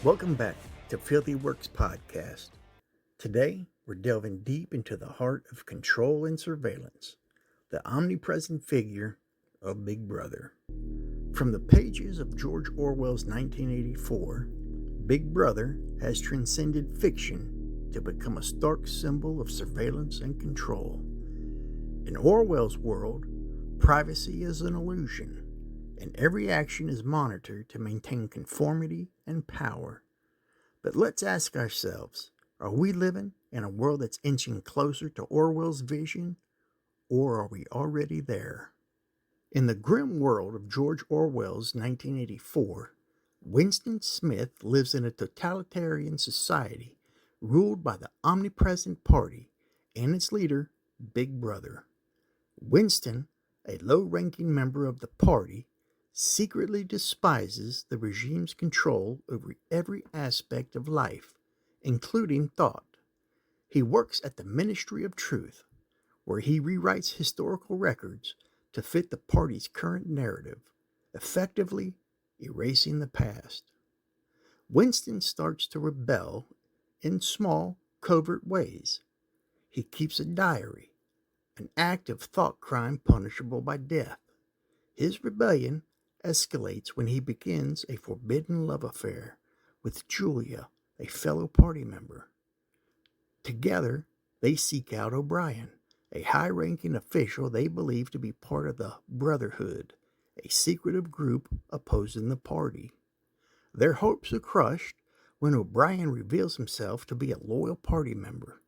Welcome back to Filthy Works Podcast. Today, we're delving deep into the heart of control and surveillance, the omnipresent figure of Big Brother. From the pages of George Orwell's 1984, Big Brother has transcended fiction to become a stark symbol of surveillance and control. In Orwell's world, privacy is an illusion, and every action is monitored to maintain conformity and power. But let's ask ourselves, are we living in a world that's inching closer to Orwell's vision, or are we already there? In the grim world of George Orwell's 1984, Winston Smith lives in a totalitarian society ruled by the omnipresent party and its leader, Big Brother. Winston, a low-ranking member of the party, secretly despises the regime's control over every aspect of life, including thought. He works at the Ministry of Truth, where he rewrites historical records to fit the party's current narrative, effectively erasing the past. Winston starts to rebel in small, covert ways. He keeps a diary, an act of thought crime punishable by death. His rebellion escalates when he begins a forbidden love affair with Julia, a fellow party member. Together, they seek out O'Brien, a high-ranking official they believe to be part of the Brotherhood, a secretive group opposing the party. Their hopes are crushed when O'Brien reveals himself to be a loyal party member.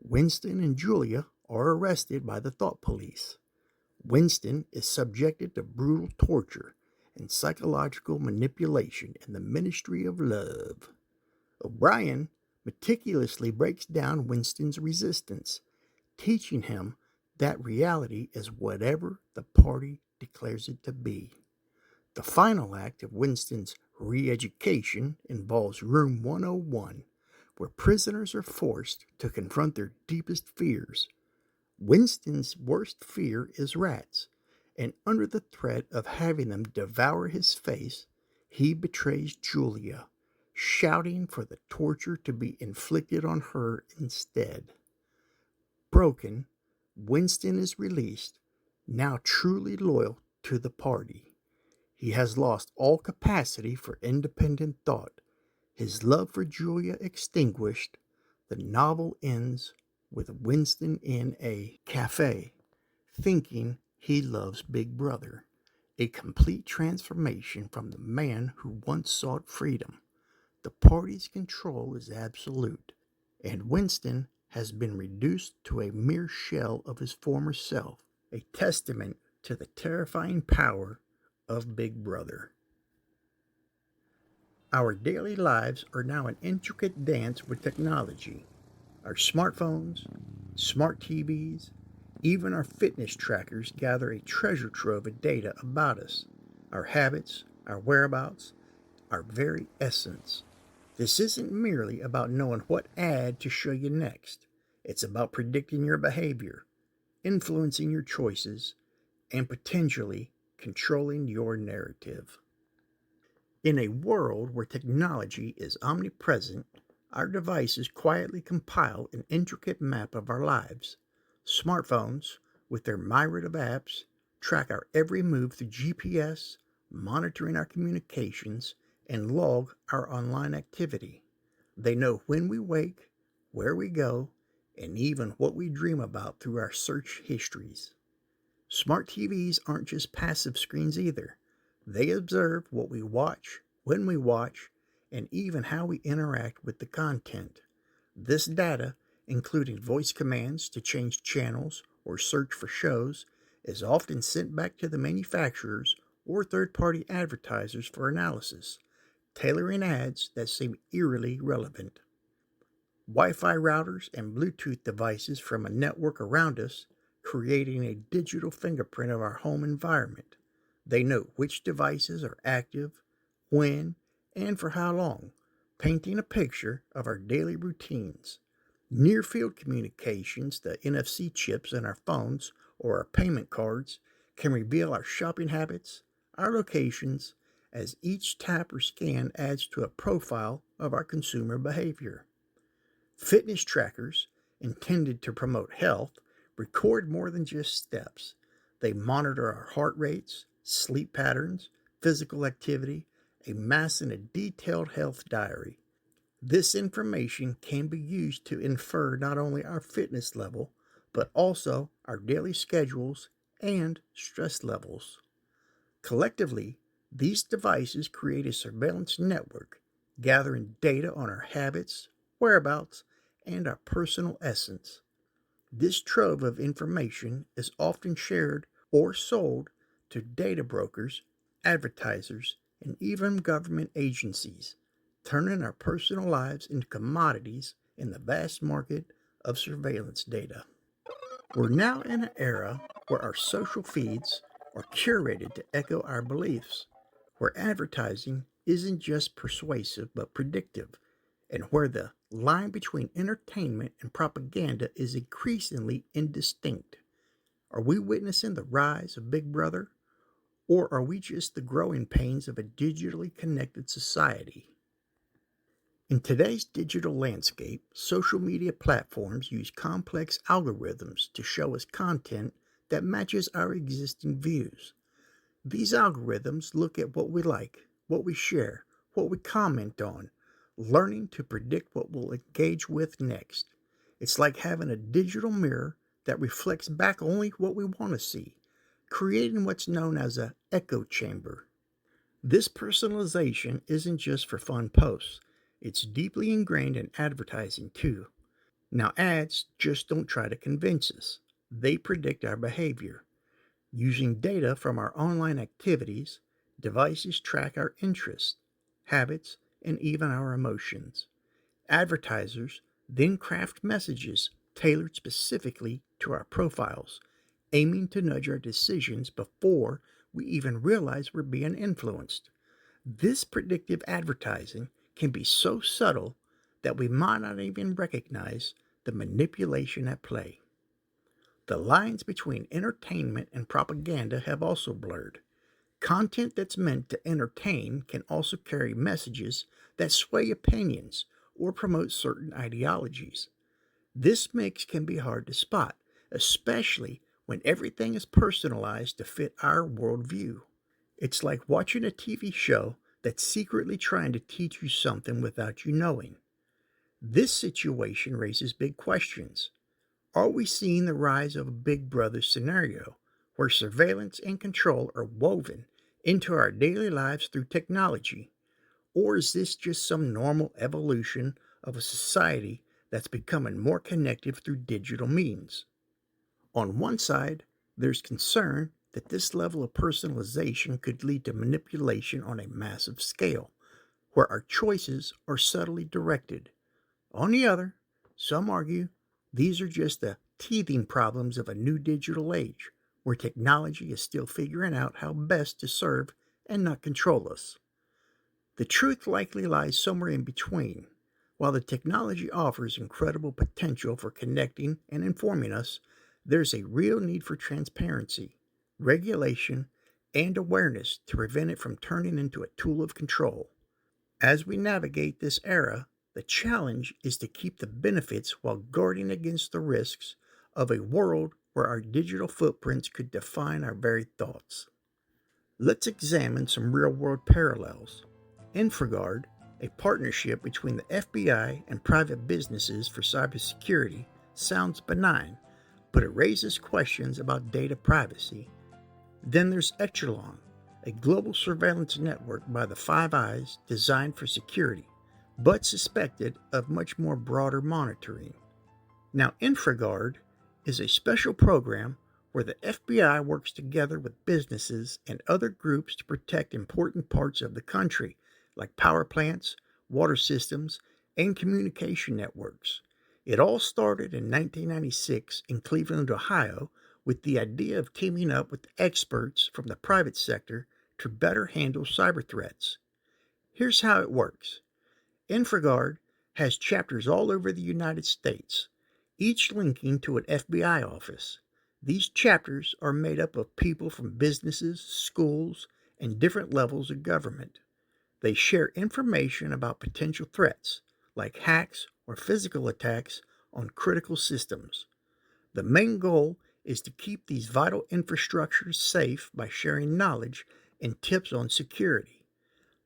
Winston and Julia are arrested by the thought police. Winston is subjected to brutal torture and psychological manipulation in the Ministry of Love. O'Brien meticulously breaks down Winston's resistance, teaching him that reality is whatever the party declares it to be. The final act of Winston's re-education involves Room 101, where prisoners are forced to confront their deepest fears. Winston's worst fear is rats, and under the threat of having them devour his face, he betrays Julia, shouting for the torture to be inflicted on her instead. Broken, Winston is released, now truly loyal to the party. He has lost all capacity for independent thought. His love for Julia extinguished, the novel ends with Winston in a cafe, thinking he loves Big Brother, a complete transformation from the man who once sought freedom. The party's control is absolute, and Winston has been reduced to a mere shell of his former self, a testament to the terrifying power of Big Brother. Our daily lives are now an intricate dance with technology. Our smartphones, smart TVs, even our fitness trackers gather a treasure trove of data about us, our habits, our whereabouts, our very essence. This isn't merely about knowing what ad to show you next. It's about predicting your behavior, influencing your choices, and potentially controlling your narrative. In a world where technology is omnipresent, our devices quietly compile an intricate map of our lives. Smartphones, with their myriad of apps, track our every move through GPS, monitoring our communications, and log our online activity. They know when we wake, where we go, and even what we dream about through our search histories. Smart TVs aren't just passive screens either. They observe what we watch, when we watch, and even how we interact with the content. This data, including voice commands to change channels or search for shows, is often sent back to the manufacturers or third-party advertisers for analysis, tailoring ads that seem eerily relevant. Wi-Fi routers and Bluetooth devices from a network around us, creating a digital fingerprint of our home environment. They know which devices are active, when, and for how long, painting a picture of our daily routines. Near-field communications, the NFC chips in our phones or our payment cards, can reveal our shopping habits, our locations, as each tap or scan adds to a profile of our consumer behavior. Fitness trackers, intended to promote health, record more than just steps. They monitor our heart rates, sleep patterns, physical activity, amass in a detailed health diary. This information can be used to infer not only our fitness level, but also our daily schedules and stress levels. Collectively, these devices create a surveillance network, gathering data on our habits, whereabouts, and our personal essence. This trove of information is often shared or sold to data brokers, advertisers, and even government agencies, turning our personal lives into commodities in the vast market of surveillance data. We're now in an era where our social feeds are curated to echo our beliefs, where advertising isn't just persuasive but predictive, and where the line between entertainment and propaganda is increasingly indistinct. Are we witnessing the rise of Big Brother, or are we just the growing pains of a digitally connected society? In today's digital landscape, social media platforms use complex algorithms to show us content that matches our existing views. These algorithms look at what we like, what we share, what we comment on, learning to predict what we'll engage with next. It's like having a digital mirror that reflects back only what we want to see, creating what's known as an echo chamber. This personalization isn't just for fun posts. It's deeply ingrained in advertising too. Now, ads just don't try to convince us. They predict our behavior. Using data from our online activities, devices track our interests, habits, and even our emotions. Advertisers then craft messages tailored specifically to our profiles, aiming to nudge our decisions before we even realize we're being influenced. This predictive advertising can be so subtle that we might not even recognize the manipulation at play. The lines between entertainment and propaganda have also blurred. Content that's meant to entertain can also carry messages that sway opinions or promote certain ideologies. This mix can be hard to spot, especially when everything is personalized to fit our worldview. It's like watching a TV show that's secretly trying to teach you something without you knowing. This situation raises big questions. Are we seeing the rise of a Big Brother scenario where surveillance and control are woven into our daily lives through technology? Or is this just some normal evolution of a society that's becoming more connected through digital means? On one side, there's concern that this level of personalization could lead to manipulation on a massive scale, where our choices are subtly directed. On the other, some argue these are just the teething problems of a new digital age, where technology is still figuring out how best to serve and not control us. The truth likely lies somewhere in between. While the technology offers incredible potential for connecting and informing us, there's a real need for transparency, regulation, and awareness to prevent it from turning into a tool of control. As we navigate this era, the challenge is to keep the benefits while guarding against the risks of a world where our digital footprints could define our very thoughts. Let's examine some real-world parallels. InfraGard, a partnership between the FBI and private businesses for cybersecurity, sounds benign, but it raises questions about data privacy. Then there's ECHELON, a global surveillance network by the Five Eyes designed for security, but suspected of much more broader monitoring. Now, InfraGard is a special program where the FBI works together with businesses and other groups to protect important parts of the country, like power plants, water systems, and communication networks. It all started in 1996 in Cleveland, Ohio, with the idea of teaming up with experts from the private sector to better handle cyber threats. Here's how it works. InfraGard has chapters all over the United States, each linking to an FBI office. These chapters are made up of people from businesses, schools, and different levels of government. They share information about potential threats, like hacks or physical attacks on critical systems. The main goal is to keep these vital infrastructures safe by sharing knowledge and tips on security.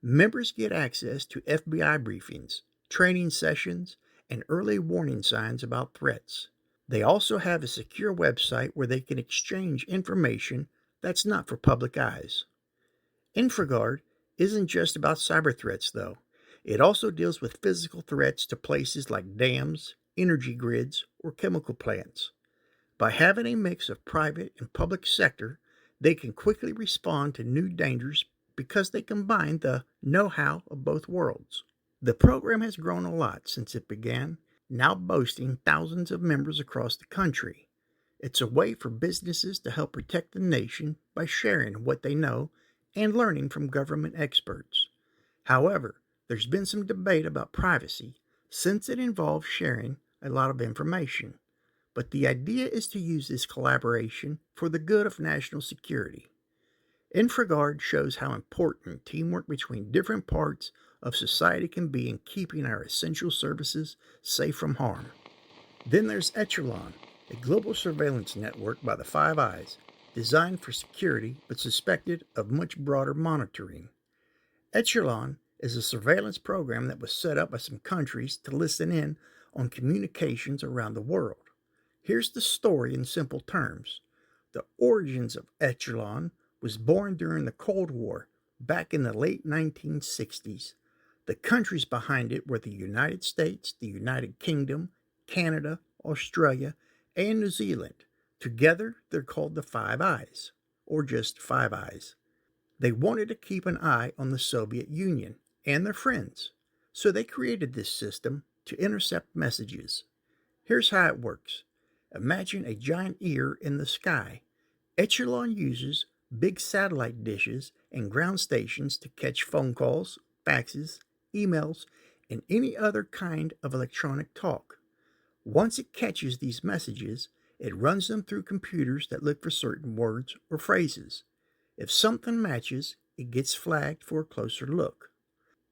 Members get access to FBI briefings, training sessions, and early warning signs about threats. They also have a secure website where they can exchange information that's not for public eyes. InfraGard isn't just about cyber threats, though. It also deals with physical threats to places like dams, energy grids, or chemical plants. By having a mix of private and public sector, they can quickly respond to new dangers because they combine the know-how of both worlds. The program has grown a lot since it began, now boasting thousands of members across the country. It's a way for businesses to help protect the nation by sharing what they know and learning from government experts. However, there's been some debate about privacy since it involves sharing a lot of information. But the idea is to use this collaboration for the good of national security. InfraGard shows how important teamwork between different parts of society can be in keeping our essential services safe from harm. Then there's ECHELON, a global surveillance network by the Five Eyes, designed for security but suspected of much broader monitoring. ECHELON is a surveillance program that was set up by some countries to listen in on communications around the world. Here's the story in simple terms. The origins of ECHELON was born during the Cold War, back in the late 1960s. The countries behind it were the United States, the United Kingdom, Canada, Australia, and New Zealand. Together, they're called the Five Eyes, or just Five Eyes. They wanted to keep an eye on the Soviet Union and their friends, so they created this system to intercept messages. Here's how it works. Imagine a giant ear in the sky. Echelon uses big satellite dishes and ground stations to catch phone calls, faxes, emails, and any other kind of electronic talk. Once it catches these messages, it runs them through computers that look for certain words or phrases. If something matches, it gets flagged for a closer look.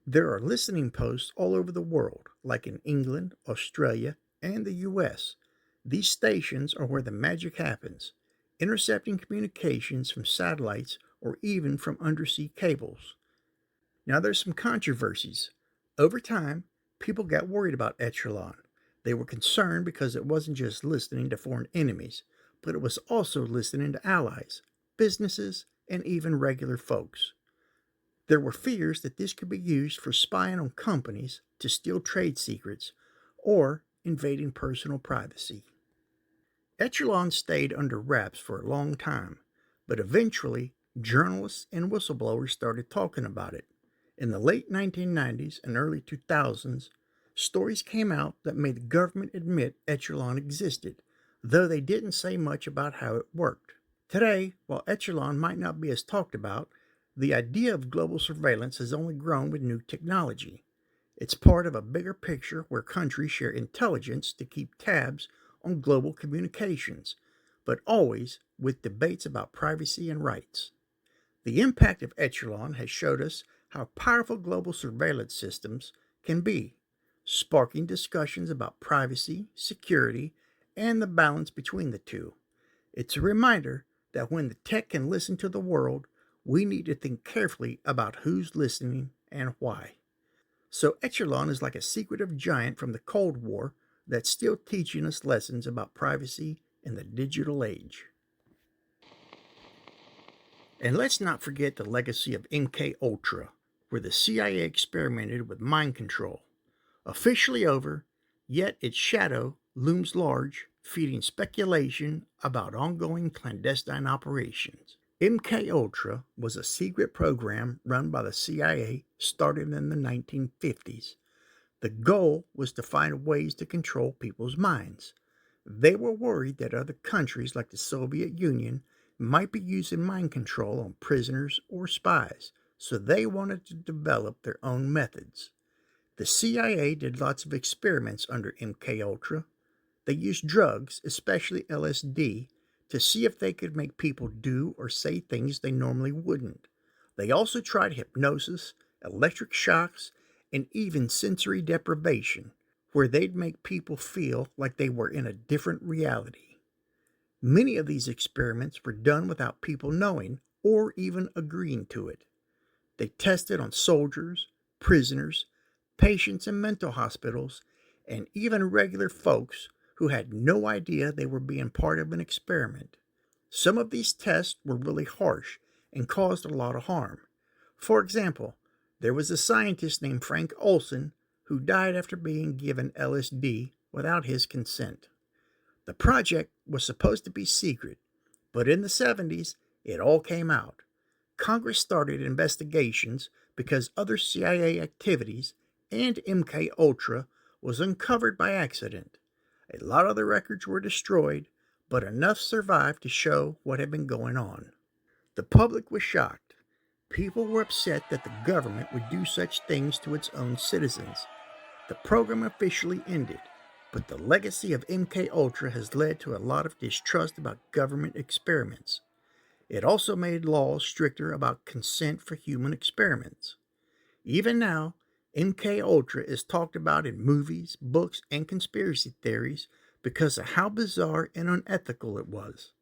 There are listening posts all over the world, like in England, Australia, and the US. These stations are where the magic happens, intercepting communications from satellites or even from undersea cables. Now there's some controversies. Over time, people got worried about Echelon. They were concerned because it wasn't just listening to foreign enemies, but it was also listening to allies, businesses, and even regular folks. There were fears that this could be used for spying on companies to steal trade secrets or invading personal privacy. Echelon stayed under wraps for a long time, but eventually journalists and whistleblowers started talking about it. In the late 1990s and early 2000s, stories came out that made the government admit Echelon existed, though they didn't say much about how it worked. Today, while Echelon might not be as talked about, the idea of global surveillance has only grown with new technology. It's part of a bigger picture where countries share intelligence to keep tabs on global communications, but always with debates about privacy and rights. The impact of Echelon has showed us how powerful global surveillance systems can be, sparking discussions about privacy, security, and the balance between the two. It's a reminder that when the tech can listen to the world, we need to think carefully about who's listening and why. So Echelon is like a secretive giant from the Cold War that's still teaching us lessons about privacy in the digital age. And let's not forget the legacy of MKUltra, where the CIA experimented with mind control. Officially over, yet its shadow looms large, feeding speculation about ongoing clandestine operations. MKUltra was a secret program run by the CIA started in the 1950s. The goal was to find ways to control people's minds. They were worried that other countries like the Soviet Union might be using mind control on prisoners or spies, so they wanted to develop their own methods. The CIA did lots of experiments under MKUltra. They used drugs, especially LSD, to see if they could make people do or say things they normally wouldn't. They also tried hypnosis, electric shocks, and even sensory deprivation, where they'd make people feel like they were in a different reality. Many of these experiments were done without people knowing or even agreeing to it. They tested on soldiers, prisoners, patients in mental hospitals, and even regular folks who had no idea they were being part of an experiment. Some of these tests were really harsh and caused a lot of harm. For example, there was a scientist named Frank Olson who died after being given LSD without his consent. The project was supposed to be secret, but in the 70s, it all came out. Congress started investigations because other CIA activities and MKUltra was uncovered by accident. A lot of the records were destroyed, but enough survived to show what had been going on. The public was shocked. People were upset that the government would do such things to its own citizens. The program officially ended, but the legacy of MKUltra has led to a lot of distrust about government experiments. It also made laws stricter about consent for human experiments. Even now, MKUltra is talked about in movies, books, and conspiracy theories because of how bizarre and unethical it was.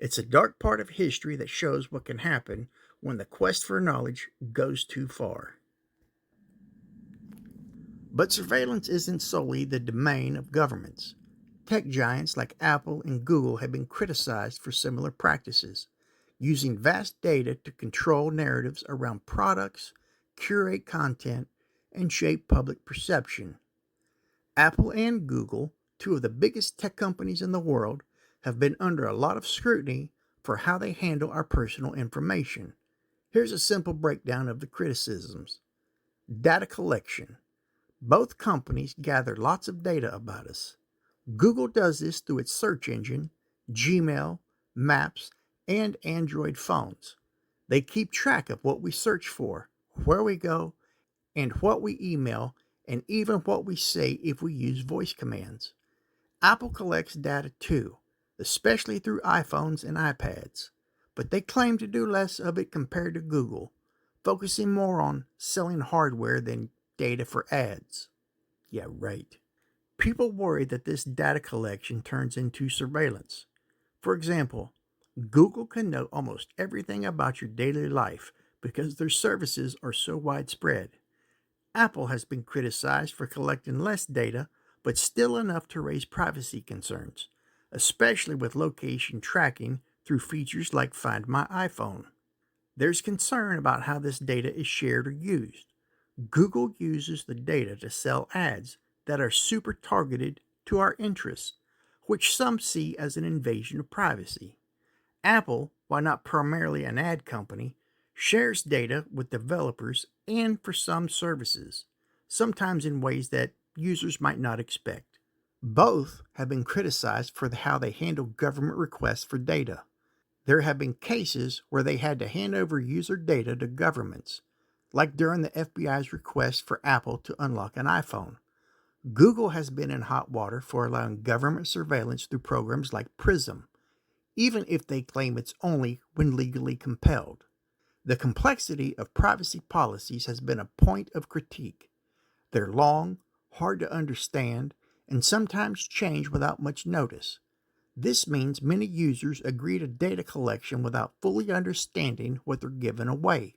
It's a dark part of history that shows what can happen when the quest for knowledge goes too far. But surveillance isn't solely the domain of governments. Tech giants like Apple and Google have been criticized for similar practices, using vast data to control narratives around products, curate content, and shape public perception. Apple and Google, two of the biggest tech companies in the world, have been under a lot of scrutiny for how they handle our personal information. Here's a simple breakdown of the criticisms. Data collection. Both companies gather lots of data about us. Google does this through its search engine, Gmail, Maps, and Android phones. They keep track of what we search for, where we go, and what we email, and even what we say if we use voice commands. Apple collects data too, especially through iPhones and iPads, but they claim to do less of it compared to Google, focusing more on selling hardware than data for ads. Yeah, right. People worry that this data collection turns into surveillance. For example, Google can know almost everything about your daily life because their services are so widespread. Apple has been criticized for collecting less data, but still enough to raise privacy concerns, especially with location tracking through features like Find My iPhone. There's concern about how this data is shared or used. Google uses the data to sell ads that are super targeted to our interests, which some see as an invasion of privacy. Apple, while not primarily an ad company, shares data with developers and for some services, sometimes in ways that users might not expect. Both have been criticized for how they handle government requests for data. There have been cases where they had to hand over user data to governments, like during the FBI's request for Apple to unlock an iPhone. Google has been in hot water for allowing government surveillance through programs like PRISM, even if they claim it's only when legally compelled. The complexity of privacy policies has been a point of critique. They're long, hard to understand, and sometimes change without much notice. This means many users agree to data collection without fully understanding what they're giving away.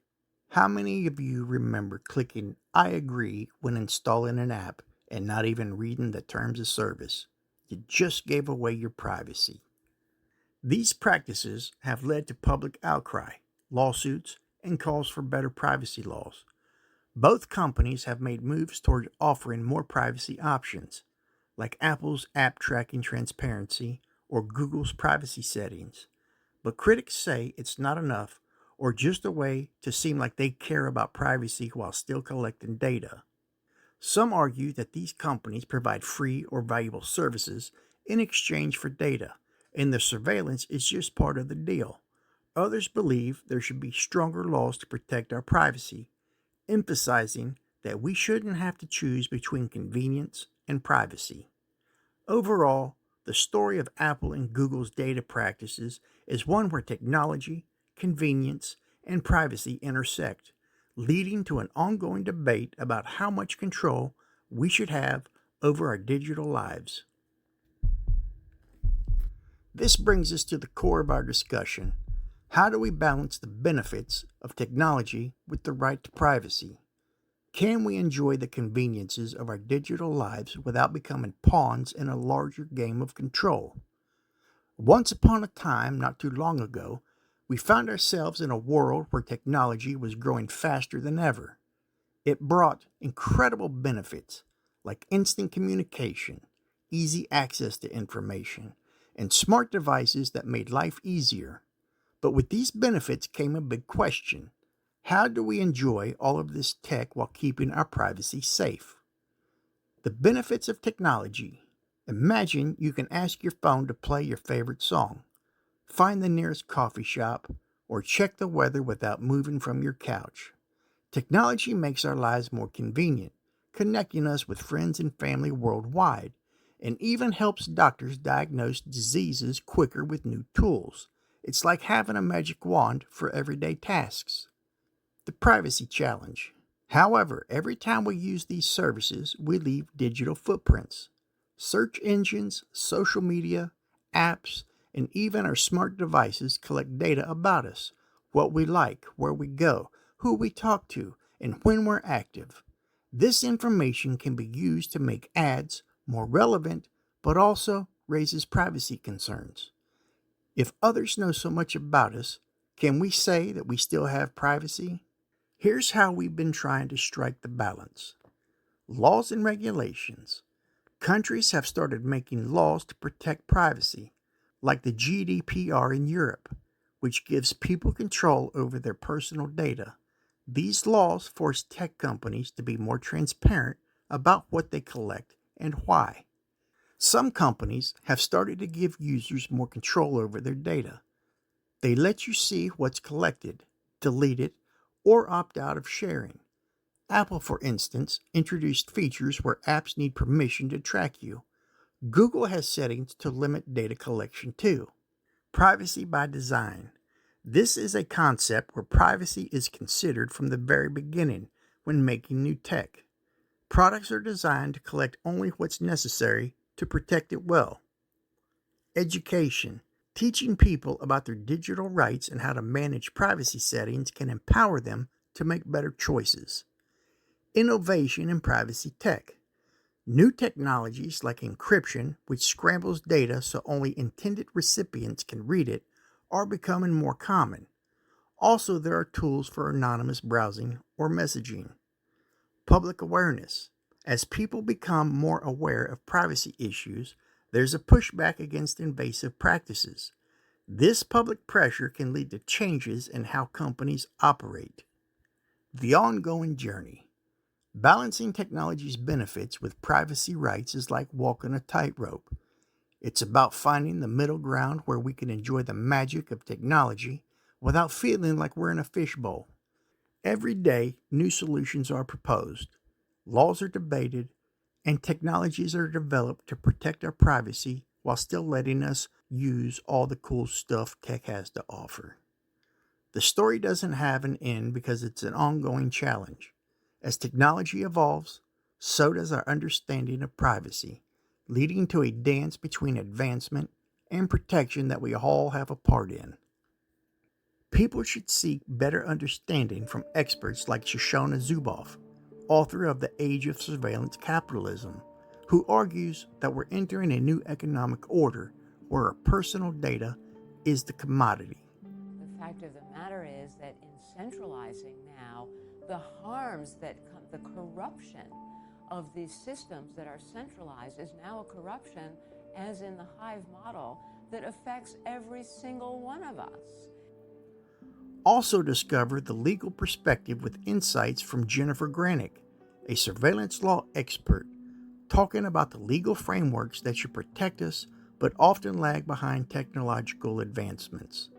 How many of you remember clicking I agree when installing an app and not even reading the terms of service? You just gave away your privacy. These practices have led to public outcry, lawsuits, and calls for better privacy laws. Both companies have made moves toward offering more privacy options, like Apple's app tracking transparency or Google's privacy settings. But critics say it's not enough or just a way to seem like they care about privacy while still collecting data. Some argue that these companies provide free or valuable services in exchange for data, and the surveillance is just part of the deal. Others believe there should be stronger laws to protect our privacy, emphasizing that we shouldn't have to choose between convenience and privacy. Overall, the story of Apple and Google's data practices is one where technology, convenience, and privacy intersect, leading to an ongoing debate about how much control we should have over our digital lives. This brings us to the core of our discussion. How do we balance the benefits of technology with the right to privacy? Can we enjoy the conveniences of our digital lives without becoming pawns in a larger game of control? Once upon a time, not too long ago, we found ourselves in a world where technology was growing faster than ever. It brought incredible benefits like instant communication, easy access to information, and smart devices that made life easier. But with these benefits came a big question. How do we enjoy all of this tech while keeping our privacy safe? The benefits of technology. Imagine you can ask your phone to play your favorite song, find the nearest coffee shop, or check the weather without moving from your couch. Technology makes our lives more convenient, connecting us with friends and family worldwide, and even helps doctors diagnose diseases quicker with new tools. It's like having a magic wand for everyday tasks. The privacy challenge. However, every time we use these services, we leave digital footprints. Search engines, social media, apps, and even our smart devices collect data about us, what we like, where we go, who we talk to, and when we're active. This information can be used to make ads more relevant, but also raises privacy concerns. If others know so much about us, can we say that we still have privacy? Here's how we've been trying to strike the balance. Laws and regulations. Countries have started making laws to protect privacy, like the GDPR in Europe, which gives people control over their personal data. These laws force tech companies to be more transparent about what they collect and why. Some companies have started to give users more control over their data. They let you see what's collected, delete it, or opt out of sharing. Apple, for instance, introduced features where apps need permission to track you. Google has settings to limit data collection too. Privacy by design. This is a concept where privacy is considered from the very beginning when making new tech. Products are designed to collect only what's necessary to protect it well. Education. Teaching people about their digital rights and how to manage privacy settings can empower them to make better choices. Innovation in privacy tech. New technologies like encryption, which scrambles data so only intended recipients can read it, are becoming more common. Also, there are tools for anonymous browsing or messaging. Public awareness. As people become more aware of privacy issues, there's a pushback against invasive practices. This public pressure can lead to changes in how companies operate. The ongoing journey. Balancing technology's benefits with privacy rights is like walking a tightrope. It's about finding the middle ground where we can enjoy the magic of technology without feeling like we're in a fishbowl. Every day, new solutions are proposed, laws are debated, and technologies are developed to protect our privacy while still letting us use all the cool stuff tech has to offer. The story doesn't have an end because it's an ongoing challenge. As technology evolves, so does our understanding of privacy, leading to a dance between advancement and protection that we all have a part in. People should seek better understanding from experts like Shoshana Zuboff, author of The Age of Surveillance Capitalism, who argues that we're entering a new economic order where our personal data is the commodity. The fact of the matter is that in centralizing now, the harms that come, the corruption of these systems that are centralized is now a corruption, as in the hive model, that affects every single one of us. Also discover the legal perspective with insights from Jennifer Granick, a surveillance law expert, talking about the legal frameworks that should protect us but often lag behind technological advancements.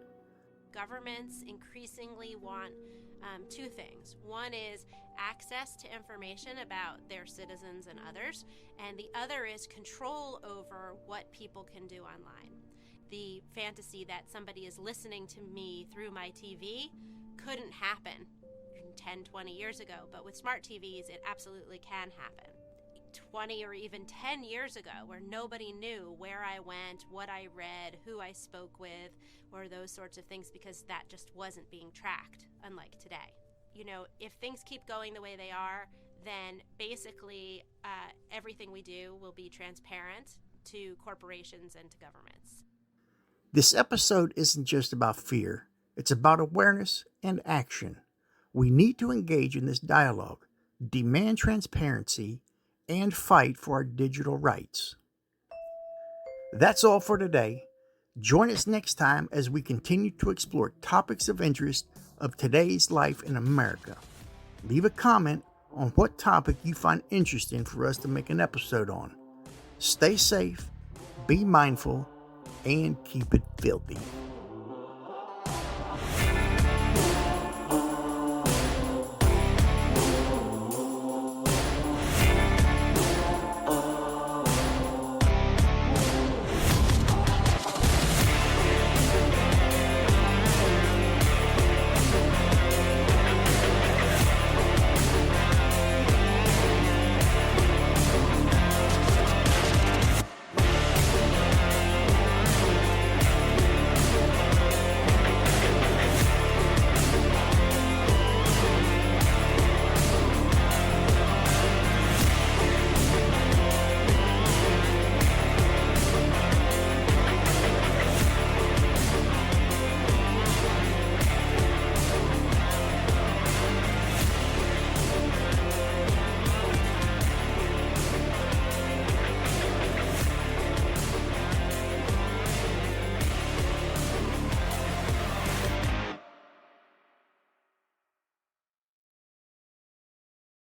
Governments increasingly want two things. One is access to information about their citizens and others, and the other is control over what people can do online. The fantasy that somebody is listening to me through my TV couldn't happen 10, 20 years ago, but with smart TVs, it absolutely can happen. 20 or even 10 years ago, where nobody knew where I went, what I read, who I spoke with, or those sorts of things, because that just wasn't being tracked, unlike today. You know, if things keep going the way they are, then basically everything we do will be transparent to corporations and to governments. This episode isn't just about fear. It's about awareness and action. We need to engage in this dialogue, demand transparency, and fight for our digital rights. That's all for today. Join us next time as we continue to explore topics of interest of today's life in America. Leave a comment on what topic you find interesting for us to make an episode on. Stay safe, be mindful, and keep it filthy.